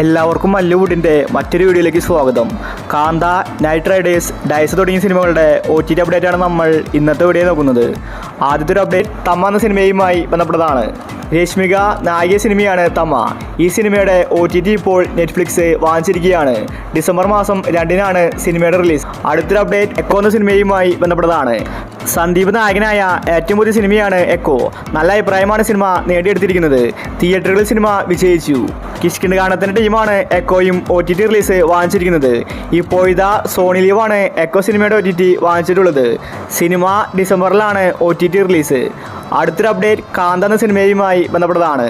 എല്ലാവർക്കും മല്ലുവുഡിൻ്റെ മറ്റൊരു വീഡിയോയിലേക്ക് സ്വാഗതം. കാന്ത, നൈറ്റ് റൈഡേഴ്സ്, ഡൈസ് തുടങ്ങിയ സിനിമകളുടെ OTT അപ്ഡേറ്റാണ് നമ്മൾ ഇന്നത്തെ വീഡിയോ നോക്കുന്നത്. ആദ്യത്തെ ഒരു അപ്ഡേറ്റ് തമ്മ എന്ന സിനിമയുമായി ബന്ധപ്പെട്ടതാണ്. രശ്മിക നായിക സിനിമയാണ് തമ്മ. ഈ സിനിമയുടെ OTT ഇപ്പോൾ നെറ്റ്ഫ്ലിക്സ് വാങ്ങിച്ചിരിക്കുകയാണ്. ഡിസംബർ മാസം 2-നാണ് സിനിമയുടെ റിലീസ്. അടുത്തൊരു അപ്ഡേറ്റ് എക്കോ എന്ന സിനിമയുമായി ബന്ധപ്പെട്ടതാണ്. സന്ദീപ് നായകനായ ഏറ്റവും പുതിയ സിനിമയാണ് എക്കോ. നല്ല അഭിപ്രായമാണ് സിനിമ നേടിയെടുത്തിരിക്കുന്നത്. തിയേറ്ററുകളിൽ സിനിമ വിജയിച്ചു. കിഷ്കിണ്ട് കാണത്തിന്റെ ടീമാണ് എക്കോയും OTT റിലീസ് വാങ്ങിച്ചിരിക്കുന്നത്. ഇപ്പോൾ ഇതാ സോണി ലീവാണ് എക്കോ സിനിമയുടെ OTT വാങ്ങിച്ചിട്ടുള്ളത്. സിനിമ ഡിസംബറിലാണ് OTT റിലീസ്. അടുത്തൊരു അപ്ഡേറ്റ് കാന്ത എന്ന സിനിമയുമായി ബന്ധപ്പെട്ടതാണ്.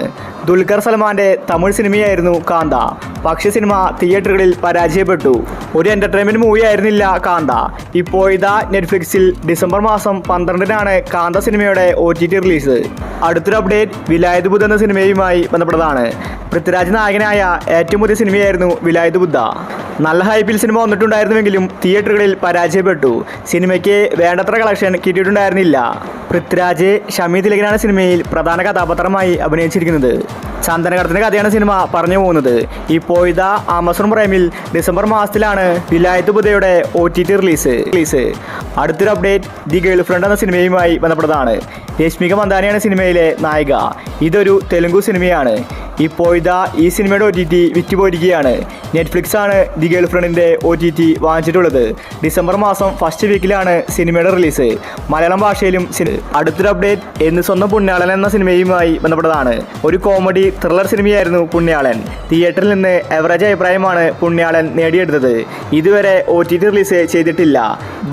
ദുൽഖർ സൽമാന്റെ തമിഴ് സിനിമയായിരുന്നു കാന്ത. പക്ഷേ സിനിമ തിയേറ്ററുകളിൽ പരാജയപ്പെട്ടു. ഒരു എൻ്റർടൈൻമെൻറ്റ് മൂവി ആയിരുന്നില്ല കാന്ത. ഇപ്പോൾ ഇതാ നെറ്റ്ഫ്ലിക്സിൽ ഡിസംബർ മാസം 12-നാണ് കാന്ത സിനിമയുടെ OTT റിലീസ്. അടുത്തൊരു അപ്ഡേറ്റ് വിലായത് ബുദ്ധ എന്ന സിനിമയുമായി ബന്ധപ്പെട്ടതാണ്. പൃഥ്വിരാജ് നായകനായ ഏറ്റവും പുതിയ സിനിമയായിരുന്നു വിലായത് ബുദ്ധ. നല്ല ഹൈപ്പിൽ സിനിമ വന്നിട്ടുണ്ടായിരുന്നുവെങ്കിലും തിയേറ്ററുകളിൽ പരാജയപ്പെട്ടു. സിനിമയ്ക്ക് വേണ്ടത്ര കളക്ഷൻ കിട്ടിയിട്ടുണ്ടായിരുന്നില്ല. പൃഥ്വിരാജ് ഷമി തിലകനാണ് സിനിമയിൽ പ്രധാന കഥാപാത്രമായി അഭിനയിച്ചിരിക്കുന്നത്. ചന്ദനകടത്തിൻ്റെ കഥയാണ് സിനിമ പറഞ്ഞു പോകുന്നത്. ഇപ്പോൾ ഇതാ ആമസോൺ പ്രൈമിൽ ഡിസംബർ മാസത്തിലാണ് വിലായത് ബുദ്ധയുടെ OTT റിലീസ്. അടുത്തൊരു അപ്ഡേറ്റ് ദി ഗേൾ ഫ്രണ്ട് എന്ന സിനിമയുമായി ബന്ധപ്പെട്ടതാണ്. രശ്മിക മന്ദാനയാണ് സിനിമയിലെ നായിക. ഇതൊരു തെലുങ്കു സിനിമയാണ്. ഇപ്പോൾ ഇതാ ഈ സിനിമയുടെ OTT വിറ്റുപോയിരിക്കുകയാണ്. നെറ്റ്ഫ്ലിക്സ് ആണ് ദി ഗേൾ ഫ്രണ്ടിൻ്റെ OTT വാങ്ങിച്ചിട്ടുള്ളത്. ഡിസംബർ മാസം ഫസ്റ്റ് വീക്കിലാണ് സിനിമയുടെ റിലീസ്. മലയാളം ഭാഷയിലും. അടുത്തൊരു അപ്ഡേറ്റ് എന്ന് സ്വന്തം പുണ്യാളൻ എന്ന സിനിമയുമായി ബന്ധപ്പെട്ടതാണ്. ഒരു കോമഡി ത്രില്ലർ സിനിമയായിരുന്നു പുണ്യാളൻ. തിയേറ്ററിൽ നിന്ന് എവറേജ് അഭിപ്രായമാണ് പുണ്യാളൻ നേടിയെടുത്തത്. ഇതുവരെ OTT റിലീസ് ചെയ്തിട്ടില്ല.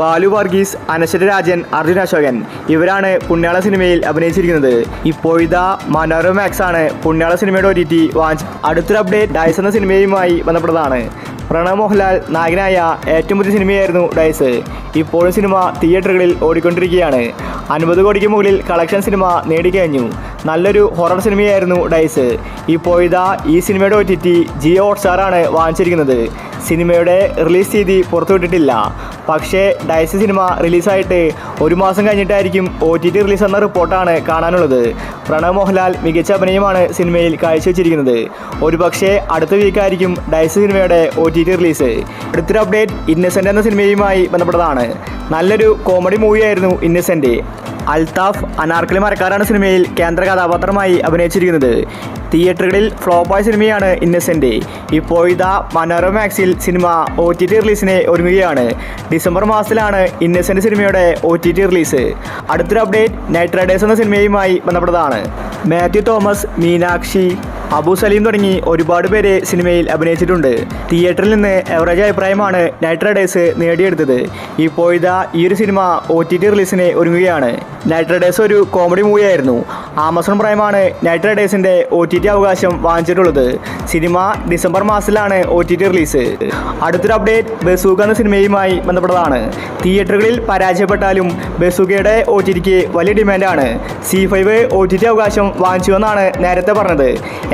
ബാലു വർഗീസ്, അനശ്വര രാജൻ, അർജുൻ അശോകൻ ഇവരാണ് പുണ്യാളൻ സിനിമയിൽ അഭിനയിച്ചിരിക്കുന്നത്. ഇപ്പോൾ ഇതാ മനോരമ മാക്സ് ആണ് പുണ്യാള സിനിമയുടെ OTT വാങ്ങിച്ചു. അടുത്തൊരു അപ്ഡേറ്റ് ഡൈസ് എന്ന സിനിമയുമായി ബന്ധപ്പെട്ടതാണ്. പ്രണവ് മോഹൻലാൽ നായകനായ ഏറ്റവും പുതിയ സിനിമയായിരുന്നു ഡൈസ്. ഇപ്പോഴും സിനിമ തിയേറ്ററുകളിൽ ഓടിക്കൊണ്ടിരിക്കുകയാണ്. 50 കോടിക്ക് മുകളിൽ കളക്ഷൻ സിനിമ നേടിക്കഴിഞ്ഞു. നല്ലൊരു ഹൊറർ സിനിമയായിരുന്നു ഡൈസ്. ഇപ്പോൾ ഇതാ ഈ സിനിമയുടെ OTT ജിയോ ഹോട്ട്സ്റ്റാറാണ് വാങ്ങിച്ചിരിക്കുന്നത്. സിനിമയുടെ റിലീസ് തീയതി പുറത്തുവിട്ടിട്ടില്ല. പക്ഷേ ഡൈസ് സിനിമ റിലീസായിട്ട് 1 മാസം കഴിഞ്ഞിട്ടായിരിക്കും OTT റിലീസ് എന്ന റിപ്പോർട്ടാണ് കാണാനുള്ളത്. പ്രണവ് മോഹൻലാൽ മികച്ച അഭിനയമാണ് സിനിമയിൽ കാഴ്ചവെച്ചിരിക്കുന്നത്. ഒരുപക്ഷെ അടുത്ത വീക്കായിരിക്കും ഡൈസ് സിനിമയുടെ OTT റിലീസ്. അടുത്തൊരു അപ്ഡേറ്റ് ഇന്നസെൻ്റ് എന്ന സിനിമയുമായി ബന്ധപ്പെട്ടതാണ്. നല്ലൊരു കോമഡി മൂവിയായിരുന്നു ഇന്നസെൻ്റ്. അൽത്താഫ് അനാർക്കലി മരക്കാരാണ് സിനിമയിൽ കേന്ദ്ര കഥാപാത്രമായി അഭിനയിച്ചിരിക്കുന്നത്. തിയേറ്ററുകളിൽ ഫ്ലോപ്പായ സിനിമയാണ് ഇന്നസെൻ്റ്. ഇപ്പോൾ ഇതാ മനോരമ മാക്സിൽ സിനിമ OTT റിലീസിനെ ഒരുങ്ങുകയാണ്. ഡിസംബർ മാസത്തിലാണ് ഇന്നസെൻ്റ് സിനിമയുടെ OTT റിലീസ്. അടുത്തൊരു അപ്ഡേറ്റ് നൈറ്റ് റൈഡേഴ്സ് എന്ന സിനിമയുമായി ബന്ധപ്പെട്ടതാണ്. മാത്യു തോമസ്, മീനാക്ഷി, അബു സലീം തുടങ്ങി ഒരുപാട് പേര് സിനിമയിൽ അഭിനയിച്ചിട്ടുണ്ട്. തിയേറ്ററിൽ നിന്ന് എവറേജ് അഭിപ്രായമാണ് നൈറ്റ് റൈഡേഴ്സ് നേടിയെടുത്തത്. ഇപ്പോൾ ഇതാ ഈ ഒരു സിനിമ OTT റിലീസിനെ ഒരുങ്ങുകയാണ്. നൈറ്റ് റൈഡേഴ്സ് ഒരു കോമഡി മൂവിയായിരുന്നു. ആമസോൺ പ്രൈമാണ് നൈറ്റ് റൈഡേഴ്സിൻ്റെ OTT അവകാശം വാങ്ങിച്ചിട്ടുള്ളത്. സിനിമ ഡിസംബർ മാസത്തിലാണ് OTT റിലീസ്. അടുത്തൊരു അപ്ഡേറ്റ് ബസൂക്ക എന്ന സിനിമയുമായി ബന്ധപ്പെട്ടതാണ്. തിയേറ്ററുകളിൽ പരാജയപ്പെട്ടാലും ബസൂക്കയുടെ OTTക്ക് വലിയ ഡിമാൻഡാണ്. C5 OTT അവകാശം വാങ്ങിച്ചുവെന്നാണ് നേരത്തെ പറഞ്ഞത്.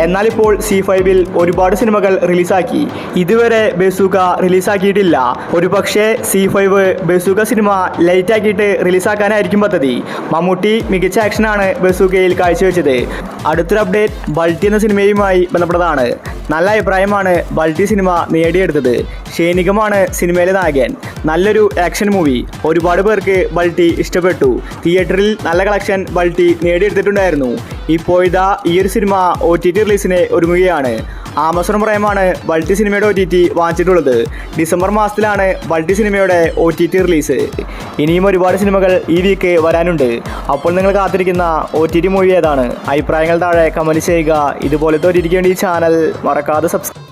എന്നാൽ ഇപ്പോൾ C5-ൽ ഒരുപാട് സിനിമകൾ റിലീസാക്കി. ഇതുവരെ ബസൂക്ക റിലീസാക്കിയിട്ടില്ല. ഒരുപക്ഷെ C5 ബസൂക്ക സിനിമ ലൈറ്റാക്കിയിട്ട് റിലീസാക്കാനായിരിക്കും പദ്ധതി. മമ്മൂട്ടി മികച്ച ആക്ഷനാണ് ബസൂക്കയിൽ കാഴ്ചവെച്ചത്. അടുത്തൊരു അപ്ഡേറ്റ് ബൾട്ടി എന്ന സിനിമയുമായി ബന്ധപ്പെട്ടതാണ്. നല്ല അഭിപ്രായമാണ് ബൾട്ടി സിനിമ നേടിയെടുത്തത്. ഷേനികമാണ് സിനിമയിലെ നായകൻ. നല്ലൊരു ആക്ഷൻ മൂവി. ഒരുപാട് പേർക്ക് ബൾട്ടി ഇഷ്ടപ്പെട്ടു. തിയേറ്ററിൽ നല്ല കളക്ഷൻ ബൾട്ടി നേടിയെടുത്തിട്ടുണ്ടായിരുന്നു. ഇപ്പോൾ ഇതാ ഈ ഒരു സിനിമ OTT റിലീസിനെ ഒരുങ്ങുകയാണ്. ആമസോൺ പ്രൈമാണ് ബൾട്ടി സിനിമയുടെ OTT വാങ്ങിച്ചിട്ടുള്ളത്. ഡിസംബർ മാസത്തിലാണ് ബൾട്ടി സിനിമയുടെ OTT റിലീസ്. ഇനിയും ഒരുപാട് സിനിമകൾ ഈ വീക്ക് വരാനുണ്ട്. അപ്പോൾ നിങ്ങൾ കാത്തിരിക്കുന്ന OTT മൂവി ഏതാണ്? അഭിപ്രായങ്ങൾ താഴെ കമൻറ്റ് ചെയ്യുക. ഇതുപോലത്തെ OTTക്ക് വേണ്ടി ഈ ചാനൽ മറക്കാതെ സബ്സ്ക്രൈബ്